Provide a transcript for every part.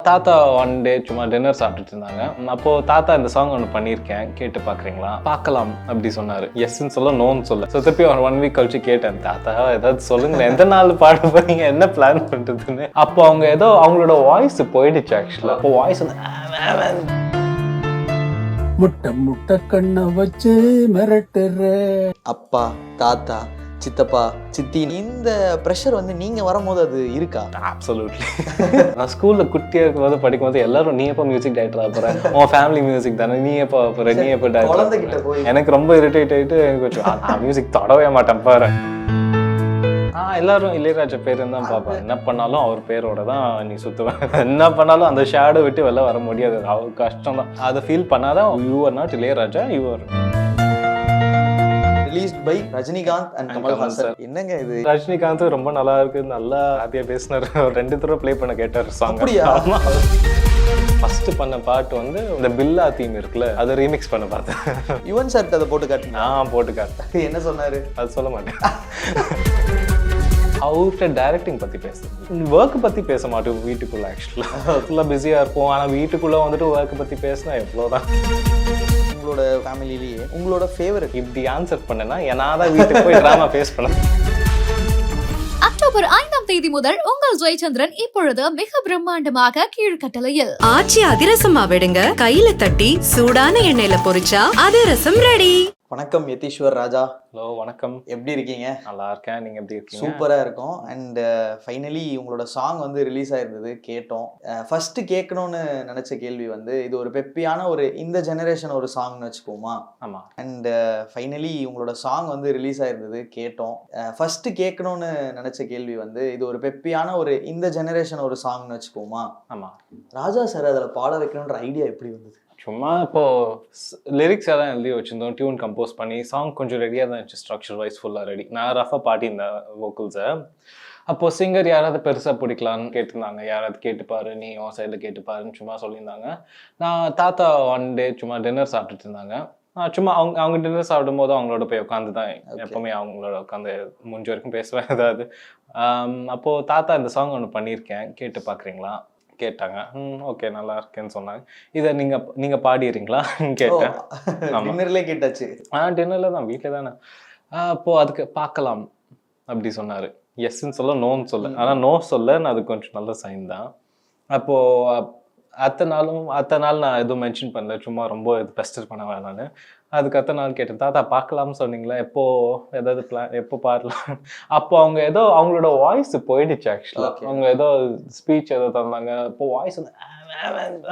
தாத்தா one day சும்மா dinner சாப்பிட்டுட்டு இருந்தாங்க. அப்போ தாத்தா இந்த சாங் ஒன்று பண்ணியிருக்கேன், கேட்டு பார்க்குறீங்களா, பார்க்கலாம் அப்படி சொன்னார். எஸ்ன்னு சொல்ல நோன்னு சொல்ல. ஸோ திருப்பி ஒரு 1 வீக் கழிச்சு கேட்டேன், தாத்தா ஏதாவது சொல்லுங்க, எந்த நாள் பாட போறீங்க, என்ன பிளான் பண்ணுறதுன்னு. அப்போ அவங்க ஏதோ அவங்களோட வாய்ஸ் போயிடுச்சு ஆக்சுவலாக. அப்போ வாய்ஸ் வந்து முட்டை முட்டை கண்ணை வச்சு மிரட்டுற அப்பா, தாத்தா, சித்தப்பா, சித்தி, இந்த ப்ரெஷர் வந்து நீங்க வரும்போது அது இருக்கா? அப்சல்யூட்லி. நான் ஸ்கூல்ல குட்டியா இருக்கும்போது படிக்கும்போது எல்லாரும் நீ எப்போ மியூசிக் டைரக்டர் ஆக போற, உன் ஃபேமிலி மியூசிக் தானே, நீ எப்போ போற, நீ எப்போ குழந்தைகிட்ட போய் எனக்கு ரொம்ப இரிட்டேட் ஆயிட்டு எனக்கு நான் மியூசிக் தொடவே மாட்டேன் பாரு. எல்லாரும் இளையராஜா பேர் தான் பார்ப்பேன். என்ன பண்ணாலும் அவர் பேரோட தான் நீ சுத்துவேன். என்ன பண்ணாலும் அந்த ஷேடோ விட்டு வெளில வர முடியாது. அவர் கஷ்டம் தான். அதை ஃபீல் பண்ணாதான் you are not Ilaiyaraaja, you are released by Rajinikanth and Kamal Haasan. என்னங்க இது? ரஜினிகாந்த் ரொம்ப நல்லா இருக்கு, நல்லா ஹாப்பியா பேசினாரு. 2 தடவை ப்ளே பண்ண கேட்டார் சாங். ஃபர்ஸ்ட் பண்ண பாட்டு வந்து இந்த பில்லா தீம் இருக்குல்ல, அதை ரீமிக்ஸ் பண்ண பார்த்தேன். யுவன் சார் அதை போட்டு காட்டு. நான் போட்டு காட்டேன். என்ன சொன்னாரு? அது சொல்ல மாட்டேன். அவர்கிட்ட டைரக்டிங் பற்றி பேசுறது, ஒர்க் பற்றி பேச மாட்டோம் வீட்டுக்குள்ளே. ஆக்சுவலாக ஃபுல்லாக பிஸியாக இருப்போம். ஆனால் வீட்டுக்குள்ளே வந்துட்டு ஒர்க் பற்றி பேசினா எவ்வளோதான். உங்களோட ஃபேமிலிலேயே உங்களோட ஃபேவரட் இப்படி ஆன்சர் பண்ணேன்னா நான் தான் வீட்டுக்கு போய் ட்ராமா ஃபேஸ் பண்ணேன். அக்டோபர் 5ஆம் தேதி முதல் உங்கள் ஜெயச்சந்திரன் இப்பொழுது மிக பிரம்மாண்டமாக கீழ்கட்டளையில். ஆச்சி அதிரசமா விடுங்க, கையில தட்டி சூடான எண்ணெயில பொரிச்சா அதிரசம் ரெடி. வணக்கம் யதீஸ்வர் ராஜா. ஹலோ, வணக்கம். எப்படி இருக்கீங்க? நல்லா இருக்கேன், நீங்க எப்படி இருக்கீங்க? சூப்பரா இருக்கும். அண்ட் ஃபைனலி உங்களோட சாங் வந்து ரிலீஸ் ஆயிருந்தது, கேட்டோம். ஃபர்ஸ்ட் கேட்கணும்னு நினைச்ச கேள்வி வந்து, இது ஒரு பெப்பியான ஒரு இந்த ஜெனரேஷன் ஒரு சாங்னு வச்சுக்கோமா? ஆமா. அண்ட் ஃபைனலி உங்களோட சாங் வந்து ரிலீஸ் ஆயிருந்தது, கேட்டோம். ஃபர்ஸ்ட் கேட்கணும்னு நினைச்ச கேள்வி வந்து, இது ஒரு பெப்பியான ஒரு இந்த ஜெனரேஷன் ஒரு சாங்னு வச்சுக்கோமா? ஆமா. ராஜா சார் அதில் பாட வைக்கணுன்ற ஐடியா எப்படி வந்தது? சும்மா இப்போ லிரிக்ஸ் எல்லாம் எழுதி வச்சிருந்தோம், டியூன் கம்போஸ் பண்ணி, சாங் கொஞ்சம் ரெடியாக தான் இருந்துச்சு, ஸ்ட்ரக்சர் வைஸ் ஃபுல்லாக ரெடி. நான் ரஃபாக பாட்டியிருந்தேன் வோக்கல்ஸை. அப்போது சிங்கர் யாராவது பெருசாக பிடிக்கலான்னு கேட்டிருந்தாங்க, யாராவது கேட்டுப்பாரு, நீ உன் சைடில் கேட்டுப்பாருன்னு சும்மா சொல்லியிருந்தாங்க. நான் தாத்தா ஒன் டே சும்மா டின்னர் சாப்பிட்டுட்டு இருந்தாங்க. சும்மா அவங்க டின்னர் சாப்பிடும் போது அவங்களோட போய் உட்காந்து தான் எப்போவுமே அவங்களோட உட்காந்து முடிஞ்ச வரைக்கும் பேசுவேன் ஏதாவது. அப்போது தாத்தா இந்த சாங் ஒன்று பண்ணியிருக்கேன், கேட்டு பார்க்குறீங்களா கேட்டாங்க. ஓகே, நல்லா இருக்கேன்னு சொன்னாங்க. இதை நீங்க பாடிடுறீங்களா கேட்டேன். டின்னர்லேயே கேட்டாச்சு? டின்னர்ல தான், வீட்டில் தானே. அப்போ அதுக்கு பார்க்கலாம் அப்படி சொன்னாரு. எஸ்ன்னு சொல்ல நோன்னு சொல்ல. ஆனால் நோ சொல்ல அது கொஞ்சம் நல்ல சைன் தான். அப்போ அத்தனை நாள் நான் எதுவும் மென்ஷன் பண்ணல, சும்மா ரொம்ப இது பெஸ்டர் பண்ண வேணான்னு. அதுக்கு அத்தனை நாள் கேட்டேன், தாத்தா பார்க்கலாம்னு சொன்னீங்களா, எப்போ ஏதாவது பிளான், எப்போ பாடலாம். அப்போ அவங்க ஏதோ அவங்களோட வாய்ஸ் போயிடுச்சு ஆக்சுவலாக. அவங்க ஏதோ ஸ்பீச் ஏதோ தந்தாங்க. அப்போ வாய்ஸ் வந்து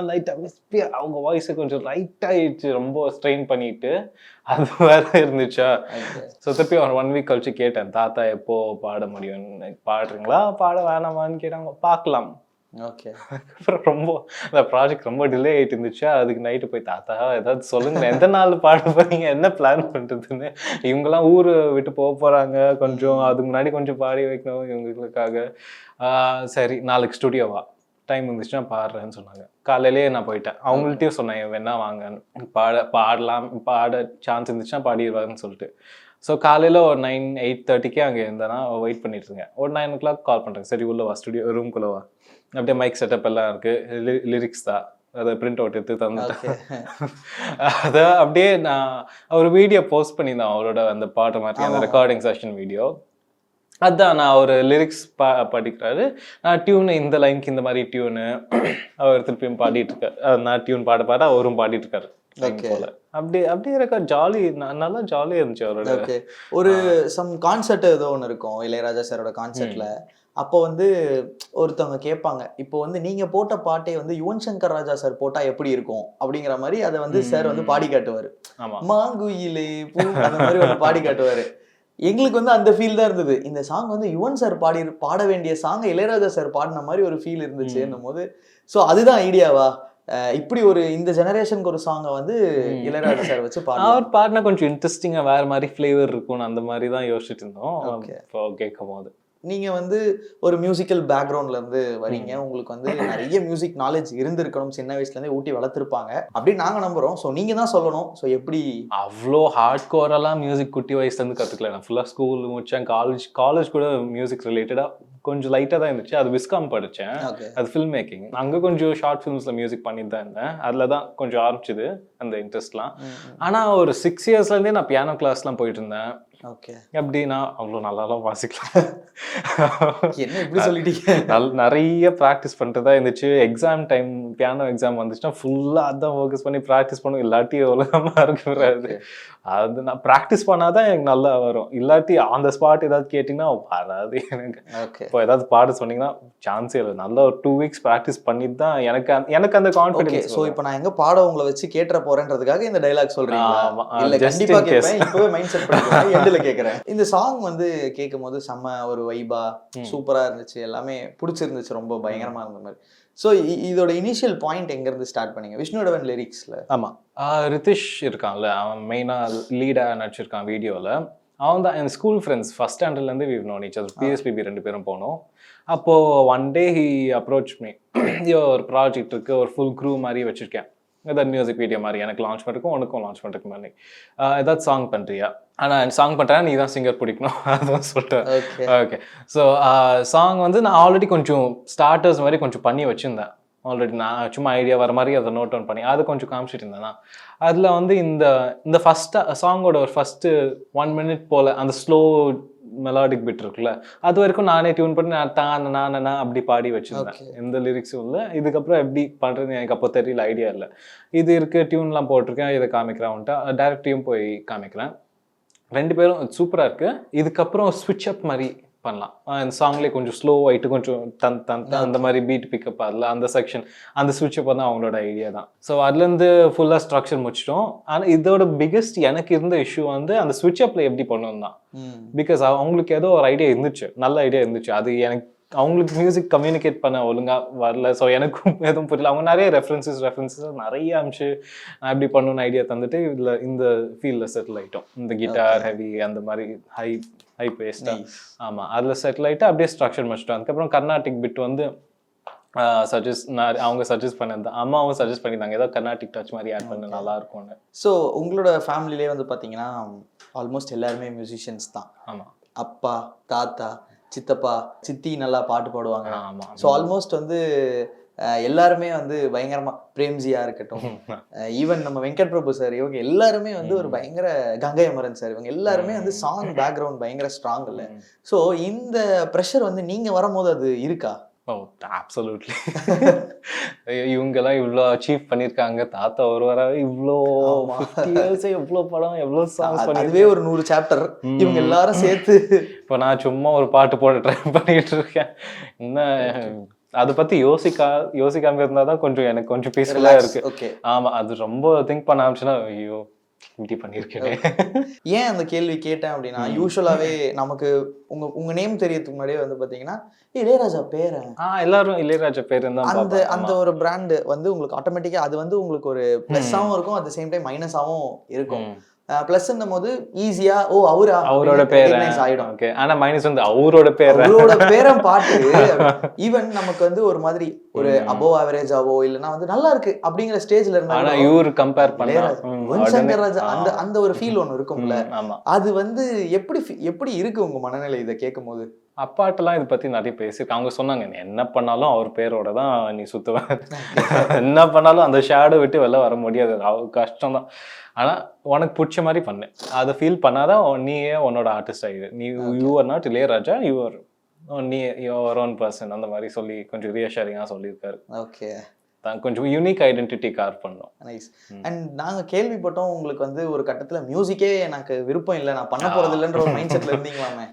லைட்டாக அவங்க வாய்ஸை கொஞ்சம் லைட்டாகிடுச்சு, ரொம்ப ஸ்ட்ரெயின் பண்ணிட்டு அது வேற இருந்துச்சா. ஸோ திருப்பி ஒரு 1 வீக் கழிச்சு கேட்டேன், தாத்தா எப்போ பாட முடியும், பாடுறீங்களா, பாட வேணாமான்னு கேட்டாங்க. பார்க்கலாம். ஓகே. அப்புறம் ரொம்ப அந்த ப்ராஜெக்ட் ரொம்ப டிலே ஆகிட்டு இருந்துச்சா. அதுக்கு நைட்டு போய், தாத்தா ஏதாவது சொல்லுங்க, எந்த நாள் பாட போறீங்க, என்ன பிளான் பண்ணுறதுன்னு. இவங்கெல்லாம் ஊர் விட்டு போக போகிறாங்க, கொஞ்சம் அதுக்கு முன்னாடி கொஞ்சம் பாடி வைக்கணும் இவங்களுக்காக. சரி, நாளைக்கு ஸ்டுடியோவா, டைம் இருந்துச்சுன்னா பாடுறேன்னு சொன்னாங்க. காலையிலேயே நான் போயிட்டேன். அவங்கள்ட்டையும் சொன்னேன், வேணா வாங்கன்னு, பாட சான்ஸ் இருந்துச்சுன்னா பாடிடுவாருன்னு சொல்லிட்டு. ஸோ காலையில் ஒரு 8:30க்கே அங்கே இருந்தேன்னா வெயிட் பண்ணிட்டு இருக்கேன். ஒரு 9 o'clock கால் பண்ணுறேன், சரி உள்ளவா, ஸ்டுடியோ ரூம்குள்ளவா. அப்படியே மைக் செட்டப் எல்லாம் இருக்குது, லிரிக்ஸ் தான், அதை பிரிண்ட் அவுட் எடுத்து தந்துட்டேன். அதை அப்படியே நான் ஒரு வீடியோ போஸ்ட் பண்ணியிருந்தேன், அவரோட அந்த பாட்டு மாதிரி, அந்த ரெக்கார்டிங் செஷன் வீடியோ. அதுதான் நான் ஒரு லிரிக்ஸ் படிக்கிறாரு, நான் டியூனு இந்த லைனுக்கு இந்த மாதிரி டியூனு அவர் திருப்பியும் பாடிட்டு இருக்காரு. நான் டியூன் பாட அவரும் பாடிட்டு இருக்காரு போல. அப்படியே இருக்க ஜாலி, நல்லா ஜாலியா இருந்துச்சு அவரோட. ஒரு சம் கான்சர்ட் ஏதோ ஒன்று இருக்கும் இளையராஜா சாரோட கான்சர்ட்ல. அப்போ வந்து ஒருத்தவங்க கேட்பாங்க, இப்போ வந்து நீங்க போட்ட பாட்டே வந்து யுவன் சங்கர் ராஜா சார் போட்டா எப்படி இருக்கும் அப்படிங்கிற மாதிரி அதை வந்து சார் வந்து பாடி காட்டுவாரு. மாங்குயிலே பூ அந்த மாதிரி ஒரு பாடி காட்டுவாரு. எங்களுக்கு வந்து அந்த ஃபீல் தான் இருந்தது. இந்த சாங் வந்து யுவன் சார் பாட வேண்டிய சாங் இளையராஜா சார் பாடின மாதிரி ஒரு ஃபீல் இருந்துச்சு என்னும் போது. ஸோ அதுதான் ஐடியாவா, இப்படி ஒரு இந்த ஜெனரேஷனுக்கு ஒரு சாங்கை வந்து இளையராஜா சார் வச்சு அவர் பாடினா கொஞ்சம் இன்ட்ரெஸ்டிங்கா வேற மாதிரி ஃபிளேவர் இருக்கும், அந்த மாதிரி தான் யோசிச்சுட்டு இருந்தோம் கேட்கும் போது. நீங்க வந்து ஒரு மியூசிக்கல் பேக்ரவுண்ட்ல இருந்து வரீங்க, உங்களுக்கு வந்து நிறைய மியூசிக் நாலேஜ் இருந்திருக்கணும், சின்ன வயசுல இருந்தே ஊட்டி வளர்த்துருப்பாங்க அப்படின்னு நாங்க நம்புறோம். ஸோ நீங்க தான் சொல்லணும். ஸோ எப்படி அவ்வளோ ஹார்ட் கோரெல்லாம் மியூசிக் குட்டி வயசுல இருந்து கத்துக்கல. நான் ஃபுல்லா ஸ்கூல் முடிச்சேன், காலேஜ் கூட மியூசிக் ரிலேட்டடா கொஞ்சம் லைட்டாக தான் இருந்துச்சு. அது விஸ்காம் படித்தேன். ஓகே. அது ஃபில்ம் மேக்கிங். அங்கே கொஞ்சம் ஷார்ட் ஃபிலிம்ஸில் மியூசிக் பண்ணிட்டு தான் இருந்தேன். அதில் தான் கொஞ்சம் ஆரம்பிச்சுது அந்த இன்ட்ரெஸ்ட்லாம். ஆனால் ஒரு 6 இயர்ஸ்லேருந்தே நான் பியானோ கிளாஸ்லாம் போயிட்டு இருந்தேன். ஓகே. எப்படின்னா அவ்வளோ நல்லாலாம் வாசிக்கலாம். என்ன இப்படி சொல்லிட்டீங்க? நிறைய ப்ராக்டிஸ் பண்ணிட்டு தான் இருந்துச்சு. எக்ஸாம் டைம் பியானோ எக்ஸாம் வந்துச்சுன்னா ஃபுல்லாக அதான் ஃபோக்கஸ் பண்ணி ப்ராக்டிஸ் பண்ணும். இல்லாட்டி ஒழுங்காமல் இருக்கிறது. அது நான் ப்ராக்டிஸ் பண்ணாதான் எனக்கு நல்லா வரும். இல்லாட்டி ஆன் த ஸ்பாட் ஏதாவது கேட்டிங்கன்னா வராது எனக்கு. ஓகே. இப்போ ஏதாவது பாட சொன்னீங்கன்னா சான்ஸே இல்லை. நல்லா ஒரு 2 வீக்ஸ் ப்ராக்டிஸ் பண்ணிட்டு தான் எனக்கு அந்த ஓகே. கான்ஃபிடன்ஸ். சோ இப்போ நான் எங்க பாட உங்களை வச்சு கேட்ற போறேன்றதுக்காக இந்த டயலாக் சொல்றீங்களா? ஆமா. இல்ல Just கண்டிப்பா in case. கேட்பேன். இப்பவே மைண்ட் செட் பண்ணிக்கிறேன். எண்ட்ல கேக்குறேன். இந்த சாங் வந்து கேட்கும்போது செம்ம ஒரு வைபா சூப்பரா இருந்துச்சு. எல்லாமே பிடிச்சிருந்துச்சு. ரொம்ப பயங்கரமா இருந்த மாதிரி. ஸோ இதோட இனிஷியல் பாயிண்ட் எங்க இருந்து ஸ்டார்ட் பண்ணீங்க? விஷ்ணுடவன் லிரிக்ஸ்ல. ஆமா. ரித்திஷ் இருக்கான்ல, அவன் மெயினா லீடா நடிச்சிருக்கான் வீடியோல. அவன் தான் என் ஸ்கூல் ஃப்ரெண்ட்ஸ். ஃபர்ஸ்ட் ஸ்டாண்டர்ட்லேருந்து we've known each other. PSPB 2 பேரும் போனோம். அப்போ one day he approach me. ஒரு ப்ராஜெக்ட் இருக்கு, ஒரு ஃபுல் க்ரூ மாதிரி வச்சிருக்கேன். ஏதாவது மியூசிக் வீடியோ மாதிரி எனக்கு லான்ச் பண்ணிருக்கும், உனக்கும் லான்ச் பண்ணுறதுக்கு மாதிரி. ஏதாவது சாங் பண்ணுறியா? ஆனால் சாங் பண்ணுறேன், நீ தான் சிங்கர் பிடிக்கணும் அதுவும் சொல்லிட்டேன். ஓகே. ஸோ சாங் வந்து நான் ஆல்ரெடி கொஞ்சம் ஸ்டார்டர்ஸ் மாதிரி கொஞ்சம் பண்ணி வச்சுருந்தேன். ஆல்ரெடி நான் சும்மா ஐடியா வர மாதிரி அதை நோட் டவுன் பண்ணி அது கொஞ்சம் காமிச்சிட்டு இருந்தேன்னா அதில் வந்து இந்த ஃபஸ்ட்டு சாங்கோட ஒரு ஃபஸ்ட்டு 1 minute போல் அந்த ஸ்லோ மெலாடிக் பிட் இருக்குல்ல, அது வரைக்கும் நானே டியூன் பண்ணி நான் அப்படி பாடி வச்சுருந்தேன். எந்த லிரிக்ஸும் இல்லை. இதுக்கப்புறம் எப்படி பண்ணுறதுன்னு எனக்கு அப்போ தெரியல, ஐடியா இல்லை. இது இருக்குது, டியூன்லாம் போட்டிருக்கேன், இதை காமிக்கிறேன்ட்டு டேரக்டையும் போய் காமிக்கிறேன். 2 பேரும் சூப்பராக இருக்குது. இதுக்கப்புறம் ஸ்விட்ச் அப் மாதிரி பண்ணலாம். இந்த சாங்லேயே கொஞ்சம் ஸ்லோ ஆகிட்டு கொஞ்சம் அந்த மாதிரி பீட் பிக்கப் அதில் அந்த செக்ஷன் அந்த ஸ்விட்ச் அப் தான் அவங்களோட ஐடியா தான். ஸோ அதுலேருந்து ஃபுல்லாக ஸ்ட்ரக்சர் முடிச்சிட்டோம். ஆனால் இதோட பிக்கெஸ்ட் எனக்கு இருந்த இஷ்யூ வந்து அந்த ஸ்விட்ச் அப்பில் எப்படி பண்ணணும் தான். பிகாஸ் அவங்களுக்கு ஏதோ ஒரு ஐடியா இருந்துச்சு, நல்ல ஐடியா இருந்துச்சு. அது எனக்கு அவங்களுக்கு மியூசிக் கம்யூனிகேட் பண்ண ஒழுங்காக வரல. ஸோ எனக்கும் எதுவும் புரியல. அவங்க நிறைய ரெஃபரன்சஸ் நிறைய அமிச்சு நான் எப்படி பண்ணணும்னு ஐடியா தந்துட்டு இதில் இந்த ஃபீல்டில் செட்டில் ஆகிட்டோம். இந்த கிட்டார் ஹெவி அந்த மாதிரி ஹை பேஸ்டாக. ஆமாம், அதில் செட்டில் ஆகிட்டு அப்படியே ஸ்ட்ரக்சர் முடிச்சிட்டோம். அதுக்கப்புறம் கர்நாடிக் பிட் வந்து அவங்க சஜஸ்ட் பண்ணது, அம்மாவும் சஜஸ்ட் பண்ணியிருந்தாங்க ஏதோ கர்நாடிக் டச் மாதிரி ஆட் பண்ண நல்லா இருக்கும்னு. ஸோ உங்களோட ஃபேமிலிலே வந்து பார்த்தீங்கன்னா ஆல்மோஸ்ட் எல்லாருமே மியூசிஷியன்ஸ் தான். ஆமாம். அப்பா, தாத்தா, சித்தப்பா, சித்தி நல்லா பாட்டு பாடுவாங்க. ஸோ ஆல்மோஸ்ட் வந்து எல்லாருமே வந்து பயங்கரமா, பிரேம்ஜியா இருக்கட்டும், ஈவன் நம்ம வெங்கட் பிரபு சார், இவங்க எல்லாருமே வந்து ஒரு பயங்கர, கங்கை அமரன் சார், இவங்க எல்லாருமே வந்து சாங் பேக்ரவுண்ட் பயங்கர ஸ்ட்ராங் இல்லை. ஸோ இந்த ப்ரெஷர் வந்து நீங்க வரும்போது அது இருக்கா? ஓ அப்சல்யூட்லி. இவங்கெல்லாம் இவ்வளோ அச்சீவ் பண்ணியிருக்காங்க. தாத்தா ஒருவராக இவ்வளோ எவ்வளோ படம் எவ்வளோ சாங்ஸ் பண்ணி, அதுவே ஒரு 100 சாப்டர் இவங்க எல்லாரும் சேர்த்து. இப்போ நான் சும்மா ஒரு பாட்டு போட ட்ரை பண்ணிட்டு இருக்கேன். இன்னும் அதை பற்றி யோசிக்காம இருந்தால் தான் கொஞ்சம் எனக்கு கொஞ்சம் பீஸ்ஃபுல்லாக இருக்கு. ஆமாம், அது ரொம்ப திங்க் பண்ண ஆரம்பிச்சுன்னா ஐயோ இப்படி பண்ணியிருக்கேன். ஏன் அந்த கேள்வி கேட்டேன் அப்படின்னா, யூஸ்வலாவே நமக்கு உங்க நேம் தெரியறதுக்கு முன்னாடியே வந்து பாத்தீங்கன்னா இளையராஜா பேரு, எல்லாரும் இளையராஜா பேரு தான் அந்த ஒரு பிராண்ட் வந்து உங்களுக்கு ஆட்டோமேட்டிக்கா அது வந்து உங்களுக்கு ஒரு பிளஸ்ஸாவும் இருக்கும், அட் த சேம் டைம் மைனஸாவும் இருக்கும். பிளஸ்ன்னும் போது ஈஸியா அவரோட பேர் ஆயிடும். ஓகே. ஆனா மைனஸ் வந்து அவரோட பேரம் பாட்டு ஈவன் நமக்கு வந்து ஒரு மாதிரி ஒரு அபோவ் ஆவரேஜாவோ இல்லனா வந்து நல்லா இருக்கு அப்படிங்கிற ஸ்டேஜ்ல இருந்தா, ஆனா இவரு கம்பேர் பண்ணா சங்கர் ராஜா அந்த ஒரு ஃபீல் ஒன்னு இருக்கும்ல, அது வந்து எப்படி இருக்கு உங்க மனநிலை இதை கேட்கும்போது? அப்பாட்டெல்லாம் இதை பத்தி நிறைய பேசியிருக்காங்க. அவங்க சொன்னாங்க நீ என்ன பண்ணாலும் அவர் பேரோட தான் நீ சுத்துவ, என்ன பண்ணாலும் அந்த ஷேடோ விட்டு வெளில வர முடியாது, கஷ்டம் தான். ஆனா உனக்கு பிடிச்ச மாதிரி பண்ணு, அதை ஃபீல் பண்ணாதான் நீயே உன்னோட ஆர்டிஸ்ட் ஆகிடு. நீ யூ ஆர் நாட் இளையராஜா, நீ யுவர் ஓன் பர்சன் அந்த மாதிரி சொல்லி கொஞ்சம் ரீஅஷூரிங்காக சொல்லியிருக்காரு. ஓகே, கொஞ்சம் யூனிக் ஐடென்டிட்டி கார் பண்ணோம். நைஸ். அண்ட் நாங்க கேள்விப்பட்டோம் உங்களுக்கு வந்து ஒரு கட்டத்துல மியூசிக்கே எனக்கு விருப்பம் இல்லை, நான் பண்ண போறது இல்லைன்ற ஒரு மைண்ட் செட்ல இருந்தீங்களாமே?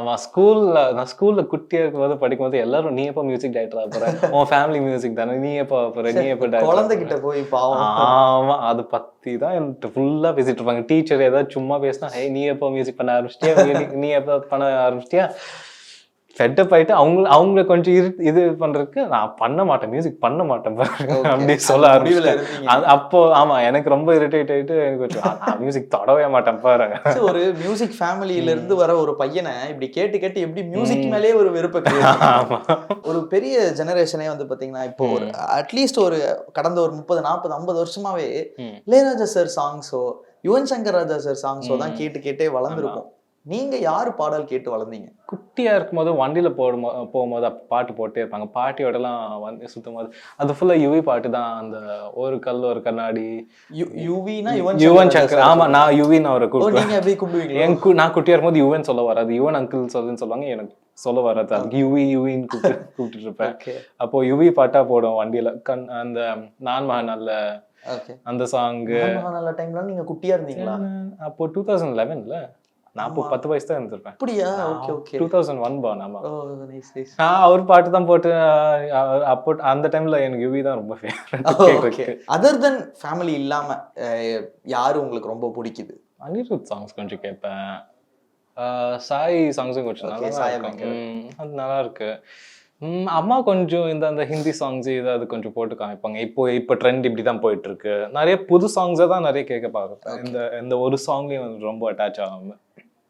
நான் ஸ்கூல்ல குட்டியா இருக்கும்போது படிக்கும்போது எல்லாரும் நீ எப்போ மியூசிக் டைரக்டர் ஆக போற, உன் ஃபேமிலி மியூசிக் தானே, நீ எப்போ போற, நீ எப்போ குழந்தைகிட்ட போய் பாவம். ஆமா, அதை பத்தி தான் என்கிட்ட ஃபுல்லா பேசிட்டு இருப்பாங்க. டீச்சர் ஏதாவது சும்மா பேசினா நீ எப்போ மியூசிக் பண்ண ஆரம்பிச்சிட்டியா, நீ எப்போ பண்ண ஆரம்பிச்சிட்டியா, செட்டப் ஆயிட்டு அவங்கள கொஞ்சம் இது பண்றதுக்கு நான் பண்ண மாட்டேன், மியூசிக் பண்ண மாட்டேன் அப்படி சொல்ல ஆரம்பிச்சேன். அப்போ ஆமா எனக்கு ரொம்ப இரிட்டேட் ஆயிட்டு எனக்கு மியூசிக் தொடவே மாட்டேன் பாருங்க. ஒரு மியூசிக் ஃபேமிலியில இருந்து வர ஒரு பையனை இப்படி கேட்டு எப்படி மியூசிக் மேலே ஒரு வெறுப்பை, ஒரு பெரிய ஜெனரேஷனே வந்து பாத்தீங்கன்னா இப்போ ஒரு அட்லீஸ்ட் ஒரு கடந்த ஒரு 30, 40, 50 வருஷமாவே இளையராஜா சார் சாங்ஸோ யுவன் சங்கர் ராஜா சார் சாங்ஸோ தான் கேட்டே வளர்ந்துருக்கும். நீங்க யாரு பாடல் கேட்டு வளர்ந்தீங்க? குட்டியா இருக்கும்போது வண்டியில போகும்போது அப்ப பாட்டு போட்டே இருப்பாங்க. பாட்டியோடலாம் வந்து சுத்தும்போது அது ஃபுல்லா யுவி பாட்டு தான். அந்த ஒரு கல் ஒரு கண்ணாடி, யுவினா யுவன் சங்கர். ஆமா, நான் யுவின்னு அவரை கூப்பிடுவேன். நீங்க எப்படி கூப்பிடுவீங்களா? நான் குட்டியா இருக்கும்போது யுவன் சொல்ல வராது, யுவன் அங்கிள் சொல்லுன்னு சொல்லுவாங்க, எனக்கு சொல்ல வராது, அதுக்கு யுவின்னு கூப்பிட்டு இருப்பேன். அப்போ யுவி பாட்டா போடும் வண்டியில. அந்த நான் மகனால அந்த சாங். நல்ல டைம்ல நீங்க குட்டியா இருந்தீங்களா? அப்போ 2011ல நான் அப்போ 10 வயசு தான் இருந்திருப்பேன். அப்படியா? Okay okay. 2001 born. ஆமா. ஓ நைஸ் நைஸ். நான் அவர் பாட்டு தான் போட்டு அப்போ அந்த டைம்ல எனக்கு யுவி தான் ரொம்ப ஃபேவரட் கேக்குறதுக்கு. அதர் தென் ஃபேமிலி இல்லாம யாரு உங்களுக்கு ரொம்ப பிடிக்குது? அனிருத் சாங்ஸ் கொஞ்சம் கேட்பேன். சாய் சாங்ஸும் கொஞ்சம் நல்லா இருக்கு. அது நல்லா இருக்கு. அம்மா கொஞ்சம் அந்த ஹிந்தி சாங்ஸ் ஏதாவது கொஞ்சம் போட்டு காமிப்பாங்க. இப்போ ட்ரெண்ட் இப்படி தான் போயிட்டு இருக்கு. நிறைய புது சாங்ஸை தான் நிறைய கேட்க பார்ப்பேன். இந்த ஒரு சாங்லேயும் வந்து ரொம்ப அட்டாச் ஆகாம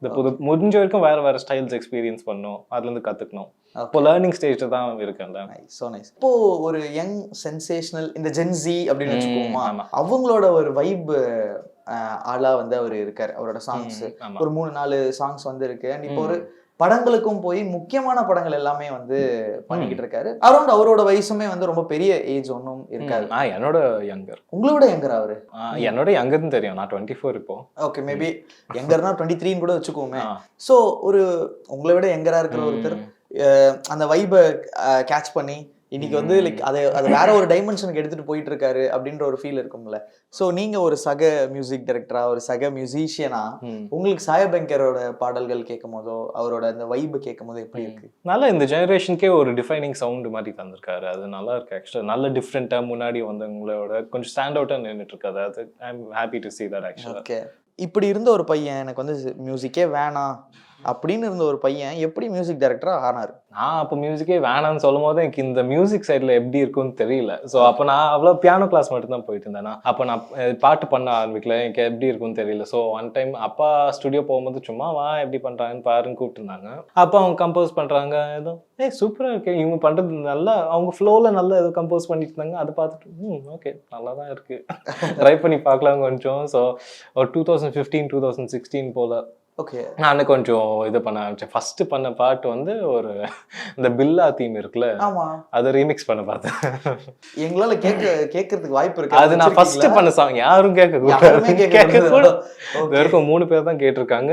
இந்த முடிஞ்ச வரைக்கும் வேற ஸ்டைல்ஸ் எக்ஸ்பீரியன்ஸ் பண்ணும், அதுல இருந்து கத்துக்கணும். இப்போ லேர்னிங் ஸ்டேஜ்ல தான் இருக்கேன்ல. So nice. இப்போ ஒரு யங் சென்சேஷனல் இந்த ஜென்சி அப்படின்னு வச்சுக்கோமா, அவங்களோட ஒரு வைப் ஆளா வந்து அவர் இருக்காரு. அவரோட சாங்ஸ் ஒரு 3-4 சாங்ஸ் வந்து இருக்கு. அண்ட் இப்போ ஒரு படங்களுக்கும் போய் முக்கியமான படங்கள் எல்லாமே வந்து பண்ணிக்கிட்டு இருக்காரு. அரௌண்ட் அவரோட வயசுமே வந்து ரொம்ப பெரிய ஏஜ் ஒன்றும் இருக்காது. என்னோட யங்கர். உங்களோட யங்கர் அவரு? என்னோட யங்கர்னு தெரியும், நான் 24 இப்போ. ஓகே, மேபி யங்கர்னா 23 கூட வச்சுக்கோமே. ஸோ ஒரு உங்களை விட யங்கரா இருக்கிற ஒருத்தர் அந்த வைபை கேட்ச் பண்ணி இன்னைக்கு வந்து லைக் அதை வேற ஒரு டைமென்ஷனுக்கு எடுத்துட்டு போயிட்டு இருக்காரு அப்படின்ற ஒரு ஃபீல் இருக்கும்ல. ஸோ நீங்க ஒரு சக மியூசிக் டைரக்டரா, ஒரு சக மியூசிஷியனா, உங்களுக்கு சாயபங்கரோட பாடல்கள் கேட்கும் போதோ அவரோட அந்த வைபை கேட்கும் போதோ எப்படி இருக்கு? நல்லா இந்த ஜெனரேஷனுக்கே ஒரு டிஃபைனிங் சவுண்ட் மாதிரி தந்திருக்காரு. அது நல்லா இருக்கு. ஆக்சுவலா நல்ல டிஃப்ரெண்டா முன்னாடி வந்தவங்களோட கொஞ்சம் ஸ்டாண்ட் அவுட்டா நின்றுட்டு இருக்காது. அது I am happy to see that actually. Okay, இப்படி இருந்த ஒரு பையன் எனக்கு வந்து மியூசிக்கே வேணாம் அப்படின்னு இருந்த ஒரு பையன் எப்படி மியூசிக் டைரக்டரா ஆனாரு? நான் அப்போ மியூசிக்கே வேணாம்னு சொல்லும் போது எனக்கு இந்த மியூசிக் சைடில் எப்படி இருக்குன்னு தெரியல. ஸோ அப்போ நான் அவ்வளோ பியானோ கிளாஸ் மட்டும் தான் போயிட்டு இருந்தேன். அப்போ நான் பாட்டு பண்ண ஆரம்பிக்கல, எனக்கு எப்படி இருக்குன்னு தெரியல. ஸோ ஒன் டைம் அப்பா ஸ்டுடியோ போகும்போது சும்மா வா எப்படி பண்ணுறாங்கன்னு பாருன்னு கூப்பிட்டுருந்தாங்க. அப்போ அவங்க கம்போஸ் பண்ணுறாங்க, ஏதோ சூப்பராக இருக்கு இவங்க பண்ணுறது, நல்லா அவங்க ஃப்ளோவில் நல்லா ஏதோ கம்போஸ் பண்ணிட்டு இருந்தாங்க. அதை பார்த்துட்டு ஓகே நல்லா தான் இருக்குது, ட்ரை பண்ணி பார்க்கலாம் கொஞ்சம். ஸோ ஒரு 2015-2016 போல் ஓகே நான் கொஞ்சம் இது பண்ண ஆரம்பிச்சேன். ஃபர்ஸ்ட் பண்ண பாட்டு வந்து ஒரு இந்த பில்லா தீம் இருக்குல்ல, அதை ரீமிக்ஸ் பண்ண பார்த்தேன். எங்களால கேட்கறதுக்கு வாய்ப்பு இருக்கு. அது நான் ஃபர்ஸ்ட் பண்ண சாங், யாரும் கேட்க கூட வெறும் 3 பேர் தான் கேட்டிருக்காங்க.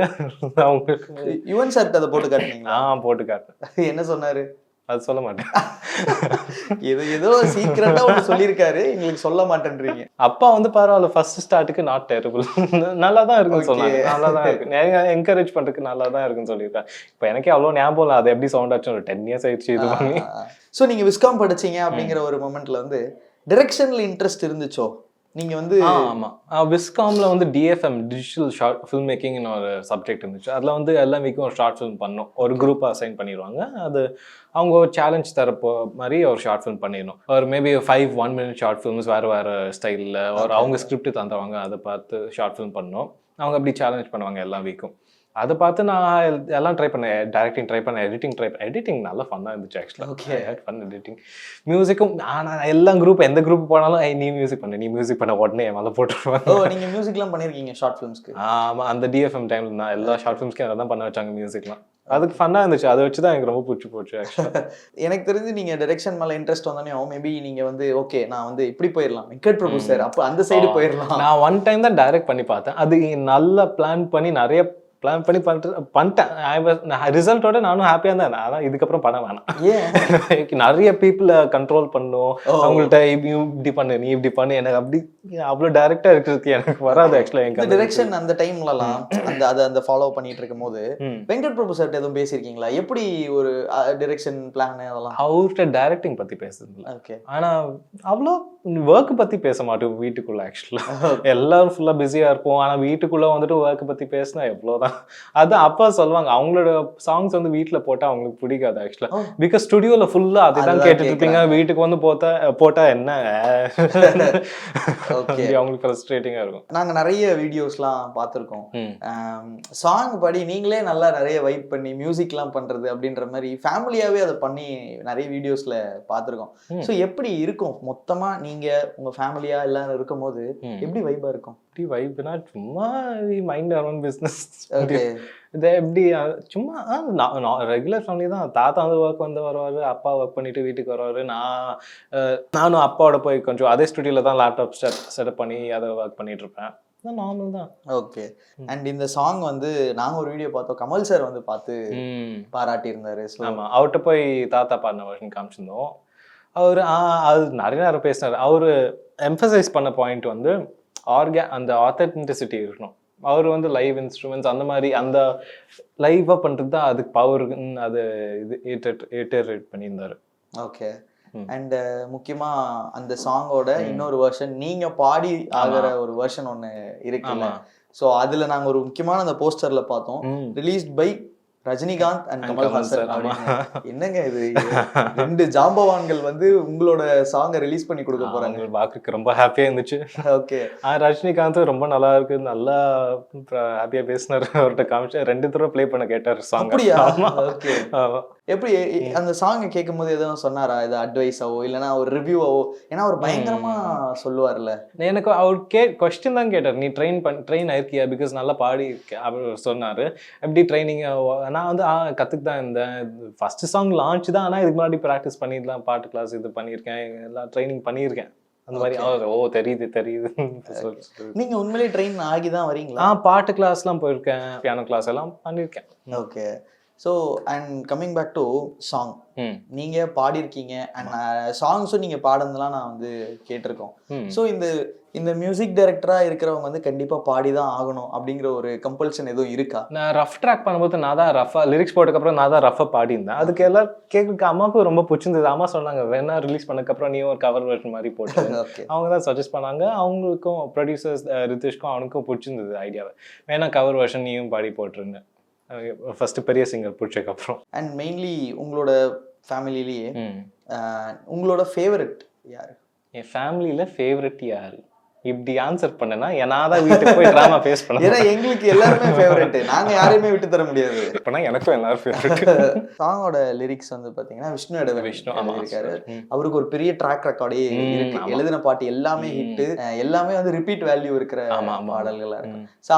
அவங்களுக்கு யுவன் சார் அதை போட்டு காட்டினீங்களா? போட்டு காட்டினேன். என்ன சொன்னாரு? அது சொல்ல மாட்டேன். ஏதோ சீக்கிரட்டா ஒன்று சொல்லியிருக்காரு, எங்களுக்கு சொல்ல மாட்டேன்றீங்க. அப்பா வந்து பரவாயில்ல, ஃபர்ஸ்ட் ஸ்டார்ட்டுக்கு நாட் டெரிபிள், நல்லா தான் இருக்குன்னு சொன்னாங்க. நல்லா தான் இருக்கு, என்கரேஜ் பண்றதுக்கு நல்லா தான் இருக்குன்னு சொல்லியிருக்காங்க. இப்போ எனக்கே அவ்வளோ ஞாபகம் இல்லை அது எப்படி சவுண்ட் ஆச்சு. ஒரு 10 years ஆயிடுச்சு இது பண்ணி. ஸோ நீங்க விஸ்காம் படிச்சீங்க அப்படிங்கிற ஒரு மொமெண்ட்ல வந்து டிரெக்ஷன்ல இன்ட்ரெஸ்ட் இருந்துச்சோ? நீங்க வந்து ஆமா, விஸ்காம்ல வந்து டிஎஃப்எம் டிஜிட்டல் ஷார்ட் ஃபில்ம் மேக்கிங்னு ஒரு சப்ஜெக்ட் இருந்துச்சு. அதில் வந்து எல்லா வீக்கும் ஒரு ஷார்ட் ஃபிலிம் பண்ணணும். ஒரு குரூப்பாக அசைன் பண்ணிடுவாங்க. அது அவங்க ஒரு சேலஞ்ச் தரப்போ மாதிரி ஒரு ஷார்ட் ஃபிலிம் பண்ணிடணும். ஒரு மேபி 5 1-minute ஷார்ட் ஃபிலிம்ஸ் வேறு ஸ்டைலில் ஒரு அவங்க ஸ்கிரிப்ட் தந்துடுவாங்க. அதை பார்த்து ஷார்ட் ஃபிலிம் பண்ணணும். அவங்க அப்படி சேலஞ்ச் பண்ணுவாங்க எல்லா வீக்கும். அதை பார்த்து நான் எல்லாம் ட்ரை பண்ணேன். டைரக்டிங் ட்ரை பண்ணேன், எடிட்டிங் நல்லா ஃபன்னாக இருந்துச்சு ஆக்சுவலாக. Okay, fun editing. மியூசிக்கும் நான் எல்லா எந்த குரூப் போனாலும் நீ மியூசிக் பண்ண உடனே என் மேலே போட்டுருவாங்க. நீங்கள் மியூசிக்லாம் பண்ணியிருக்கீங்க ஷார்ட் ஃபிலிம்ஸ்க்கு? ஆமாம், அந்த டிஎஃப்எம் டைமில் நான் எல்லா ஷார்ட் ஃபிலிம்ஸ்க்கும் அதை தான் பண்ண வச்சாங்க மியூசிக்லாம். அதுக்கு ஃபன்னாக இருந்துச்சு. அதை வச்சு தான் எனக்கு ரொம்ப பிடிச்சி போச்சு ஆக்சுவலாக. எனக்கு தெரிஞ்சு நீங்கள் டைரக்ஷன் மேலே இன்ட்ரெஸ்ட் வந்தோடனே மேபி நீங்கள் வந்து ஓகே நான் வந்து இப்படி போயிடலாம், வெங்கட் பிரபு சார் அப்போ அந்த சைடு போயிடலாம். நான் ஒன் டைம் தான் டைரக்ட் பண்ணி பார்த்தேன். அது நல்லா பிளான் பண்ணி நிறைய பிளான் பண்ணி பண்ணிட்டேன். ரிசல்ட்டோட நானும் ஹாப்பியாக இருந்தேன். அதான் இதுக்கப்புறம் பண்ண வேணாம், நிறைய பீப்புளை கண்ட்ரோல் பண்ணும், அவங்கள்ட்ட இப்படி பண்ணு நீ இப்படி பண்ணு, எனக்கு அப்படி அவ்வளோ டைரக்டா இருக்கிறதுக்கு எனக்கு வராது ஆக்சுவலாக. எங்க டைரக்ஷன் அந்த டைம்லலாம் அந்த ஃபாலோ பண்ணிட்டு இருக்கும் போது வெங்கட் பிரபு சார் எதுவும் பேசியிருக்கீங்களா? எப்படி ஒரு டைரக்ஷன் பிளான் அதெல்லாம்? அவர்கிட்ட டைரக்டிங் பத்தி பேசுறதுல. ஓகே, ஆனா அவ்வளோ ஒர்க் பத்தி பேச மாட்டோம் வீட்டுக்குள்ள. ஆக்சுவலா எல்லாரும் ஃபுல்லா பிஸியா இருப்போம். ஆனா வீட்டுக்குள்ள வந்துட்டு ஒர்க் பத்தி பேசினா எவ்வளவுதான். அதான் அப்பா சொல்லுவாங்க, அவங்களோட சாங்ஸ் வந்து வீட்டுல போட்டா அவங்களுக்கு பிடிக்காது ஆக்சுவலா. பிகாஸ் ஸ்டுடியோல ஃபுல்லா அதுதான் கேட்டுட்டு இருப்பீங்க. வீட்டுக்கு வந்து போட்டா என்ன அவங்களுக்கு ஃப்ரஸ்ட்ரேட்டிங்கா இருக்கும். நாங்க நிறைய வீடியோஸ்லாம் பார்த்துருக்கோம். சாங் படி நீங்களே நல்லா நிறைய வைப் பண்ணி மியூசிக்லாம் பண்றது அப்படின்ற மாதிரி ஃபேமிலியாவே அதை பண்ணி நிறைய வீடியோஸ்ல பார்த்துருக்கோம். ஸோ எப்படி இருக்கும் மொத்தமா நீங்க உங்க ஃபேமிலியா எல்லாரும் இருக்கும் போது எப்படி வைபா இருக்கும்? வைப்னா சும்மா mind our own business okay இது எப்படி சும்மா ரெகுலர் ஃபேமிலி தான். தாத்தா வந்து ஒர்க் வந்து வருவார், அப்பா ஒர்க் பண்ணிட்டு வீட்டுக்கு வருவார். நானும் அப்பாவோட போய் கொஞ்சம் அதே ஸ்டுடியோவில் தான் லேப்டாப் செட்டப் பண்ணி அதை ஒர்க் பண்ணிட்டு இருப்பேன். நார்மல் தான். ஓகே. அண்ட் இந்த சாங் வந்து நாங்க ஒரு வீடியோ பார்த்தோம், கமல் சார் வந்து பார்த்து பாராட்டி இருந்தாரு. ஆமாம், அவர்கிட்ட போய் தாத்தா பாடின வெர்ஷன் காமிச்சிருந்தோம். அவர் அது நிறைய நேரம் பேசினார். அவர் எம்ஃபசைஸ் பண்ண பாயிண்ட் வந்து அந்த ஆத்தென்டிசிட்டி இருக்கணும். அவர் வந்து லைவ் இன்ஸ்ட்ருமெண்ட்ஸ் அந்த மாதிரி அந்த லைவாக பண்ணுறது தான் அதுக்கு பவருன்னு அது இட்டரேட் பண்ணியிருந்தாரு. ஓகே. அண்ட் முக்கியமா அந்த சாங்கோட இன்னொரு வெர்ஷன் நீங்க பாடி ஆகிற ஒரு வெர்ஷன் ஒன்று இருக்குல்ல, ஸோ அதுல நாங்க ஒரு முக்கியமான அந்த போஸ்டர்ல பார்த்தோம், released by Rajinikanth and Kamal Haasan. என்னங்க இது, 2 ஜாம்பவான்கள் வந்து உங்களோட சாங்கை ரிலீஸ் பண்ணி கொடுக்க போறாங்க. பாக்குறதுக்கு ரொம்ப ஹாப்பியா இருந்துச்சு. ஓகே. ரஜினிகாந்த் ரொம்ப நல்லா இருக்கு, நல்லா ஹாப்பியா பேசினாரு. அவர்கிட்ட காமிச்சு 2 தடவை ப்ளே பண்ண கேட்டார் சாங். அப்படியா? ஓகே. எப்படி அந்த சாங்கை கேட்கும் போது எதுவும் சொன்னாரா, இது அட்வைஸாவோ இல்லைன்னா ஒரு ரிவ்யூவாவோ? ஏன்னா அவர் பயங்கரமா சொல்லுவார்ல. எனக்கு அவர் கொஸ்டின் தான் கேட்டார், நீ ட்ரெயின் ஆயிருக்கியா, பிகாஸ் நல்லா பாடி அவர் சொன்னாரு. எப்படி ட்ரைனிங்? நான் வந்து கற்றுக்கு தான் இருந்தேன். ஃபர்ஸ்ட் சாங் லான்ச் தான், ஆனால் இதுக்கு முன்னாடி ப்ராக்டிஸ் பண்ணிடலாம், பாட்டு கிளாஸ் இது பண்ணியிருக்கேன், எல்லாம் ட்ரைனிங் பண்ணியிருக்கேன். அந்த மாதிரி தெரியுது. நீங்க உண்மையிலேயே ட்ரெயின் ஆகி தான் வரீங்களா? பாட்டு கிளாஸ்லாம் போயிருக்கேன், பியானோ கிளாஸ் எல்லாம் பண்ணியிருக்கேன். Okay. So and coming back to song, நீங்க பாடியிருக்கீங்க அண்ட் சாங்ஸும் நீங்க பாடுனதுலாம் நான் வந்து கேட்டிருக்கோம். ஸோ இந்த மியூசிக் டைரக்டரா இருக்கிறவங்க வந்து கண்டிப்பா பாடிதான் ஆகணும் அப்படிங்கிற ஒரு கம்பல்ஷன் எதுவும் இருக்கா? நான் ரஃப் ட்ராக் பண்ணும்போது நான் தான் ரஃபா லிரிக்ஸ் போட்டதுக்கப்புறம் நான் தான் ரஃபா பாடியிருந்தேன். அதுக்கு எல்லாரும் கேட்க அம்மாவுக்கு ரொம்ப பிடிச்சிருந்தது. அம்மா சொன்னாங்க, வேணா ரிலீஸ் பண்ணக்கப்புறம் நீயும் ஒரு கவர் வெர்ஷன் மாதிரி போட்டு. அவங்க தான் சஜஸ்ட் பண்ணாங்க. அவங்களுக்கும் ப்ரொடியூசர்ஸ் ரித்திஷ்க்கும் அவனுக்கும் பிடிச்சிருந்தது ஐடியாவை, வேணா கவர் வெர்ஷன் நீயும் பாடி போட்டுருந்தேன் ஃபர்ஸ்ட் பெரிய சிங்கர் பிடிச்சதுக்கப்புறம். அண்ட் மெயின்லி உங்களோட ஃபேமிலிலேயே உங்களோட ஃபேவரட் யாரு? என் ஃபேமிலியில ஃபேவரட் யாரு இப்படி ஆன்சர் பண்ணனா நான் வீட்டுக்கு போய் டிராமா ஃபேஸ் பண்ணேன். ஏன்னா எங்களுக்கு எல்லாருமே ஃபேவரட், நாங்க யாரையுமே விட்டு தர முடியாது. இப்பனா எனக்கும் எல்லாரும் ஃபேவரட். சாங்கோட லிரிக்ஸ் வந்து பாத்தீங்கன்னா விஷ்ணு இருக்காரு. அவருக்கு ஒரு பெரிய ட்ராக் ரெக்கார்டே இருக்கு. எழுதின பாட்டு எல்லாமே ஹிட், எல்லாமே வந்து ரிப்பீட் வேல்யூ இருக்கிற பாடல்களா இருக்கு. ஸோ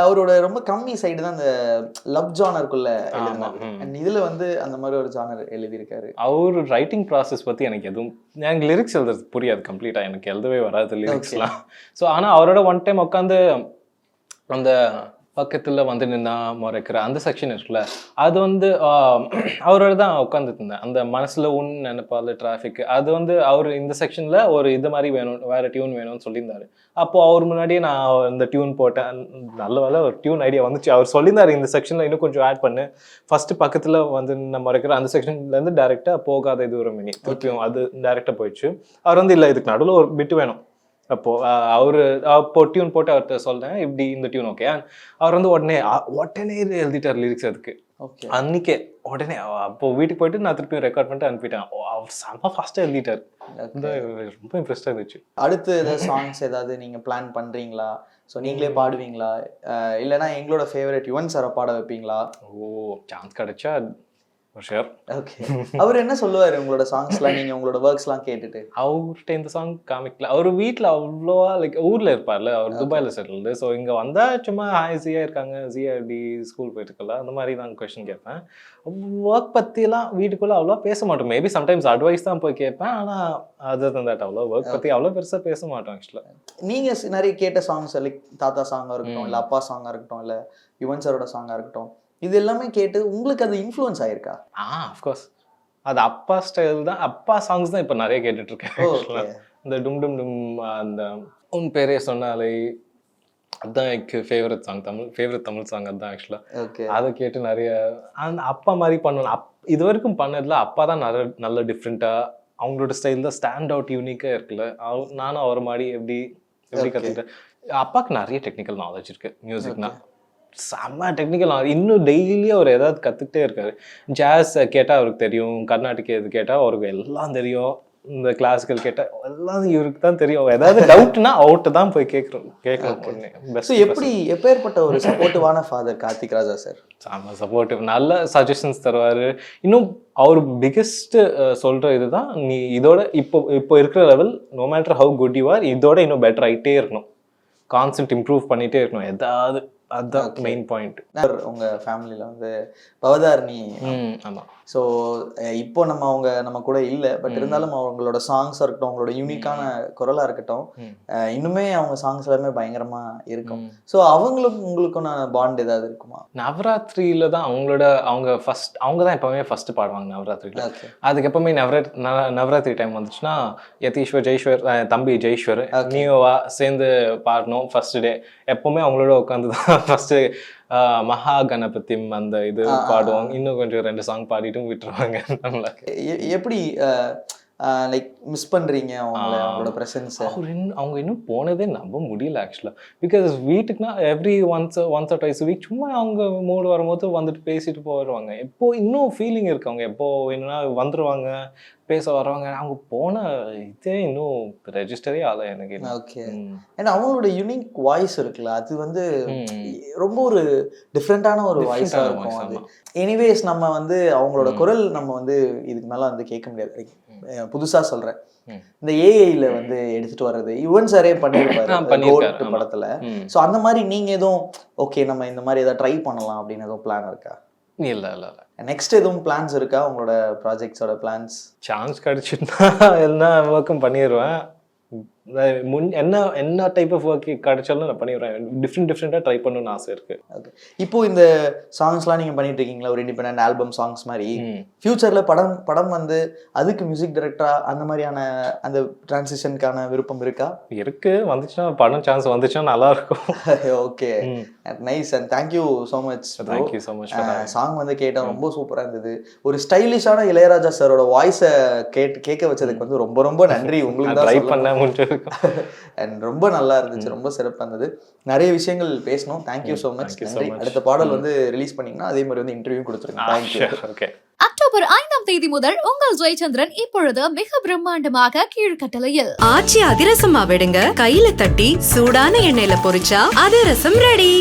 அவரோட ரொம்ப கம்மி சைடு தான் அந்த லவ் ஜானருக்குள்ள எழுதினாரு. அண்ட் இதுல வந்து அந்த மாதிரி ஒரு ஜானர் எழுதியிருக்காரு. அவர் ரைட்டிங் ப்ராசஸ் பத்தி எனக்கு லிரிக்ஸ் எழுதுறது புரியாது கம்ப்ளீட்டா, எனக்கு எழுதவே வராது லிரிக்ஸ்லாம். ஸோ ஆனா அவரோட ஒன் டைம் உட்காந்து அந்த பக்கத்துல வந்து நின்னா முறைக்கிற அந்த செக்ஷன் இருக்குல்ல, அது வந்து அவரோட தான் உட்காந்துட்டு இருந்தேன். அந்த மனசுல நினைப்பால டிராஃபிக், அது வந்து அவர் இந்த செக்ஷன்ல ஒரு இது மாதிரி வேணும், வேற டியூன் வேணும்னு சொல்லியிருந்தாரு. அப்போ அவர் முன்னாடியே நான் இந்த டியூன் போட்டேன். நல்ல வேலை ஒரு டியூன் ஐடியா வந்துச்சு. அவர் சொல்லியிருந்தாரு இந்த செக்ஷன்ல இன்னும் கொஞ்சம் ஆட் பண்ணு, ஃபர்ஸ்ட் பக்கத்துல வந்து நம்ம முறைக்கிற அந்த செக்ஷன்ல இருந்து டைரக்டா போகாத இது ஒரு மினி திருப்பியும் அது டைரக்டா போயிடுச்சு. அவர் வந்து இல்லை இதுக்கு நடுவில் ஒரு பிட்டு வேணும். அப்போ டியூன் போட்டு அவர்கிட்ட சொல்றேன், இப்படி இந்த டியூன் ஓகே. அவர் வந்து உடனே எழுதிட்டார் லிரிக்ஸ். அதுக்கு அன்னைக்கே உடனே அப்போ வீட்டுக்கு போயிட்டு நான் திருப்பி ரெக்கார்ட் பண்ணிட்டு அனுப்பிட்டேன். அவர் செம்ம ஃபாஸ்டா எழுதிட்டார். ரொம்ப இன்ட்ரெஸ்டா இருந்துச்சு. அடுத்து ஏதாவது சாங்ஸ் ஏதாவது நீங்க பிளான் பண்றீங்களா? ஸோ நீங்களே பாடுவீங்களா, இல்லைன்னா எங்களோட ஃபேவரட் யுவன் சாரை பாட வைப்பீங்களா? சான்ஸ் கிடைச்சா ஷூர். ஓகே. அவர் என்ன சொல்லுவாரு உங்களோட சாங்ஸ்லாம் நீங்க உங்களோட ஒர்க்ஸ்லாம் கேட்டுட்டு? அவர்கிட்ட இந்த சாங் காமிக்கல. அவர் வீட்டில் அவ்வளோவா ஊர்ல இருப்பார்ல, அவர் துபாயில செட்டில்டு. ஸோ இங்க வந்தா சும்மா ஜியா இருக்காங்க, ஜியா எப்படி ஸ்கூல் போயிட்டு இருக்கல, அந்த மாதிரி தான் கொஸ்டின் கேட்பேன். ஒர்க் பத்திலாம் வீட்டுக்குள்ள அவ்வளோ பேச மாட்டோம். மேபி சம்டைம்ஸ் அட்வைஸ் தான் போய் கேட்பேன். ஆனா அதர் தன் தட் அவ்வளோ ஒர்க் பத்தி அவ்வளோ பெருசா பேச மாட்டோம். ஆக்சுவலா நீங்க நிறைய கேட்ட சாங்ஸ் லைக் தாத்தா சாங்கா இருக்கட்டும், இல்ல அப்பா சாங்கா இருக்கட்டும், இல்ல யுவன் சாரோட சாங்கா இருக்கட்டும், இது எல்லாமே கேட்டு உங்களுக்கு அது இன்ஃப்ளூயன்ஸ் ஆயிருக்கா? ஆஃப்கோர்ஸ். அது அப்பா ஸ்டைல் தான், அப்பா சாங்ஸ் தான் இப்போ நிறைய கேட்டுட்டு இருக்கேன். இந்த டும் டும் டும், அந்த உன் பேரே சொன்னாலே, அதுதான் எனக்கு ஃபேவரட் தமிழ் சாங் அதுதான் ஆக்சுவலாக. அதை கேட்டு நிறைய அந்த அப்பா மாதிரி பண்ணணும். இது வரைக்கும் பண்ணதில் அப்பா தான் நல்ல டிஃப்ரெண்ட்டாக அவங்களோட ஸ்டைல் தான் ஸ்டாண்ட் அவுட் யூனிக்காக இருக்குல்ல. நானும் அவர் மாதிரி எப்படி கற்றுக்கிட்டேன். அப்பாவுக்கு நிறைய டெக்னிக்கல் நாலேஜ் இருக்கு மியூசிக்னா, செம்ம டெக்னிக்கல். இன்னும் டெய்லி அவர் ஏதாவது கற்றுக்கிட்டே இருக்காரு. ஜாஸ் கேட்டால் அவருக்கு தெரியும், கர்நாடிக் இது கேட்டால் அவருக்கு எல்லாம் தெரியும், இந்த கிளாசிக்கல் கேட்டால் எல்லாம் இவருக்கு தான் தெரியும். ஏதாவது டவுட்னா அவுட்டு தான் போய் கேட்கணும். எப்படி எப்பேற்பட்ட ஒரு சப்போர்ட்டிவான ஃபாதர் கார்த்திக் ராஜா சார்? செம்ம சப்போர்ட்டிவ், நல்ல சஜஷன்ஸ் தருவார். இன்னும் அவர் பிக்கெஸ்ட் சொல்கிற இதுதான், நீ இதோட இப்போ இருக்கிற level no matter how good you are, இதோட இன்னும் பெட்டர் ஆகிட்டே இருக்கணும், கான்செப்ட் இம்ப்ரூவ் பண்ணிகிட்டே இருக்கணும். ஏதாவது அதுதான் Okay. Main point. உங்க ஃபேமிலியில வந்து பவதாரணி. ஆமா. ஸோ இப்போ அவங்க கூட இல்லை, பட் இருந்தாலும் அவங்களோட சாங்ஸாக இருக்கட்டும், அவங்களோட யூனிக்கான குரலாக இருக்கட்டும், இன்னுமே அவங்க சாங்ஸ் எல்லாமே பயங்கரமா இருக்கும். ஸோ உங்களுக்கான பாண்ட் ஏதாவது இருக்குமா? நவராத்திரியில தான் அவங்க தான் எப்பவுமே ஃபர்ஸ்ட் பாடுவாங்க நவராத்திரியில. ஓகே. அதுக்கு எப்பவுமே நவராத்திரி டைம் வந்துச்சுன்னா யதீஸ்வர், ஜெய்ஸ்வர், தம்பி ஜெய்ஸ்வர், Okay. நீவா சேர்ந்து பாடணும் ஃபர்ஸ்ட் டே. எப்பவுமே அவங்களோட உட்காந்து தான் ஃபர்ஸ்ட் மகா கணபதிம் அந்த இது பாடுவாங்க. இன்னும் கொஞ்சம் 2 சாங் பாடிட்டும் விட்டுருவாங்க நம்மள. எப்படி லைக் மிஸ் பண்றீங்க அவங்களோட பிரசன்ஸ்? அவங்க இன்னும் போனதே நம்ப முடியல ஆக்சுவலா. பிகாஸ் வீட்டுக்குன்னா every once or twice week சும்மா அவங்க மூடு வரும்போது வந்துட்டு பேசிட்டு போயிடுவாங்க. எப்போ இன்னும் ஃபீலிங் இருக்கு, அவங்க எப்போ என்னன்னா வந்துருவாங்க, பேச வருவாங்க. அவங்க போன இதே இன்னும் ரெஜிஸ்டரே ஆகல எனக்கு. ஓகே. ஏன்னா அவங்களோட யூனிக் வாய்ஸ் இருக்குல்ல, அது வந்து ரொம்ப ஒரு டிஃப்ரெண்டான ஒரு வாய்ஸா இருக்கும் அது. எனிவேஸ் நம்ம வந்து அவங்களோட குரல் நம்ம வந்து இதுக்கு மேல வந்து கேட்க முடியாது. புதுசா சொல்றேன், இந்த ஏஐல வந்து எடுத்துட்டு வர்றது யுவன் சாரே பண்ணிருப்பாரு படத்துல. சோ அந்த மாதிரி நீங்க எதுவும் ஓகே நம்ம இந்த மாதிரி ஏதாவது ட்ரை பண்ணலாம் அப்படின்னு எதுவும் பிளான் இருக்கா? இல்ல. நெக்ஸ்ட் எதுவும் பிளான்ஸ் இருக்கா உங்களோட ப்ராஜெக்ட்ஸோட பிளான்ஸ்? சான்ஸ் கிடைச்சுன்னா எல்லா ஒர்க்கும் பண்ணிடுவேன். என்ன டைப் ஆஃப் ஒர்க் கிடைச்சாலும் நான் பண்ணிடுவேன். டிஃப்ரெண்டா ட்ரை பண்ணணும்னு ஆசை இருக்கு. ஓகே. இப்போ இந்த சாங்ஸ்லாம் நீங்க பண்ணிட்டு இருக்கீங்களா, ஒரு இண்டிபெண்டன்ட் ஆல்பம் சாங்ஸ் மாதிரி, ஃபியூச்சர்ல படம் வந்து அதுக்கு மியூசிக் டைரக்டரா அந்த மாதிரியான அந்த டிரான்சிஷனுக்கான விருப்பம் இருக்கா? இருக்கு. வந்துச்சுன்னா படம் சான்ஸ் வந்துச்சுன்னா நல்லா இருக்கும். Okay, nice and thank you so much. Thank you so much. Song வந்து கேட்டேன், ரொம்ப சூப்பரா இருந்தது. ஒரு ஸ்டைலிஷான இளையராஜா சாரோட வாய்ஸை கேட்க வச்சதுக்கு வந்து ரொம்ப ரொம்ப நன்றி. உங்களுக்கு தான் ட்ரை பண்ண முடிஞ்சிருக்கும். அண்ட் ரொம்ப நல்லா இருந்துச்சு, ரொம்ப சிறப்பாக இருந்தது. நிறைய விஷயங்கள் பேசணும். Thank you so much. நன்றி. அடுத்த பாடல் வந்து ரிலீஸ் பண்ணீங்கன்னா அதே மாதிரி வந்து இன்டர்வியூ கொடுத்துருங்க. தேங்க்யூ. ஓகே. அக்டோபர் 5ஆம் தேதி முதல் உங்கள் ஜெயச்சந்திரன் இப்பொழுது மிக பிரம்மாண்டமாக கீழ்கட்டளையில். ஆச்சி அதிரசமா விடுங்க, கையில தட்டி சூடான எண்ணெயில பொரிச்சா அதிரசம் ரெடி.